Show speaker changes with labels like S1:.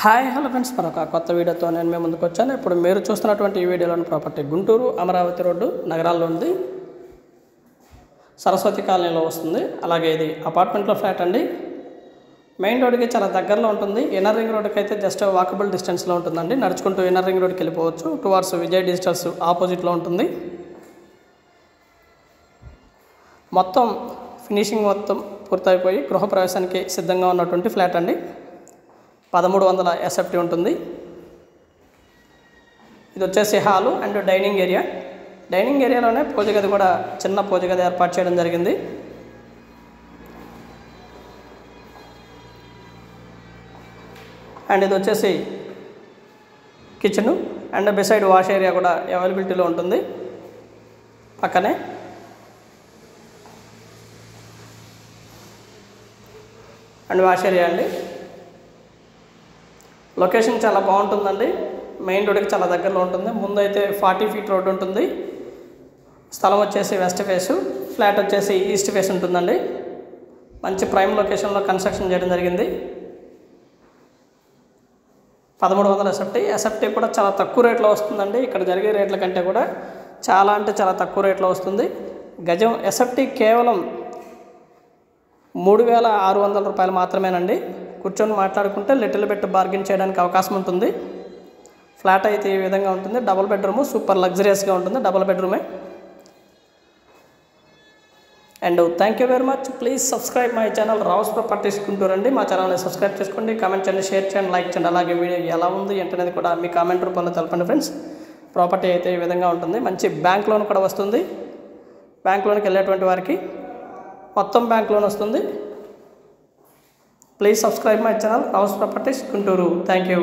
S1: Hi hello friends, మరొక కొత్త వీడియోతో నేను మీ ముందుకు వచ్చాను. ఇప్పుడు మీరు చూస్తున్నటువంటి ఈ వీడియోలోని ప్రాపర్టీ గుంటూరు అమరావతి రోడ్డు నగరాల్లో ఉంది, సరస్వతి కాలనీలో వస్తుంది. అలాగే ఇది అపార్ట్మెంట్లో ఫ్లాట్ అండి. మెయిన్ రోడ్డుకి చాలా దగ్గరలో ఉంటుంది. ఇన్నర్ రింగ్ రోడ్డుకి అయితే జస్ట్ వాకబుల్ డిస్టెన్స్లో ఉంటుందండి. నడుచుకుంటూ ఇన్నర్ రింగ్ రోడ్కి వెళ్ళిపోవచ్చు. టువార్డ్స్ విజయ్ డిజిటల్స్ ఆపోజిట్లో ఉంటుంది. మొత్తం ఫినిషింగ్ మొత్తం పూర్తయిపోయి గృహప్రవేశానికి సిద్ధంగా ఉన్నటువంటి ఫ్లాట్ అండి. 1300 SFT ఉంటుంది. ఇది వచ్చేసి hall and dining area. Dining ఏరియాలోనే పూజ గది కూడా, చిన్న పూజ గది ఏర్పాటు చేయడం జరిగింది. అండ్ ఇది వచ్చేసి kitchen and beside wash area కూడా అవైలబిలిటీలో ఉంటుంది. పక్కనే అండ్ వాష్ ఏరియా అండి. లొకేషన్ చాలా బాగుంటుందండి. మెయిన్ రోడ్కి చాలా దగ్గరలో ఉంటుంది. ముందు అయితే 40 ఫీట్ రోడ్డు ఉంటుంది. స్థలం వచ్చేసి వెస్ట్ ఫేసు, ఫ్లాట్ వచ్చేసి ఈస్ట్ ఫేస్ ఉంటుందండి. మంచి ప్రైమ్ లొకేషన్లో కన్స్ట్రక్షన్ చేయడం జరిగింది. 1300 SFT. SFT కూడా చాలా తక్కువ రేట్లో వస్తుందండి. ఇక్కడ జరిగే రేట్ల కంటే కూడా చాలా అంటే చాలా తక్కువ రేట్లో వస్తుంది. గజం SFT కేవలం 3600 రూపాయలు మాత్రమేనండి. కూర్చొని మాట్లాడుకుంటే లిటిల్ బిట్ బార్గెన్ చేయడానికి అవకాశం ఉంటుంది. ఫ్లాట్ అయితే ఈ విధంగా ఉంటుంది. డబుల్ బెడ్రూము, సూపర్ లగ్జరియస్గా ఉంటుంది. డబుల్ బెడ్రూమే. And thank you very much. Please subscribe my channel Rao's properties Guntur అండి. మా ఛానల్ని సబ్స్క్రైబ్ చేసుకోండి, కామెంట్ చేయండి, షేర్ చేయండి, లైక్ చేయండి. అలాగే వీడియో ఎలా ఉంది ఏంటనేది కూడా మీ కామెంట్ రూపంలో తెలపండి ఫ్రెండ్స్. ప్రాపర్టీ అయితే ఈ విధంగా ఉంటుంది. మంచి బ్యాంక్ లోన్ కూడా వస్తుంది. బ్యాంక్ లోన్కి వెళ్ళేటువంటి వారికి మొత్తం బ్యాంక్ లోన్ వస్తుంది. Please subscribe my channel House Properties Gunturu. Thank you.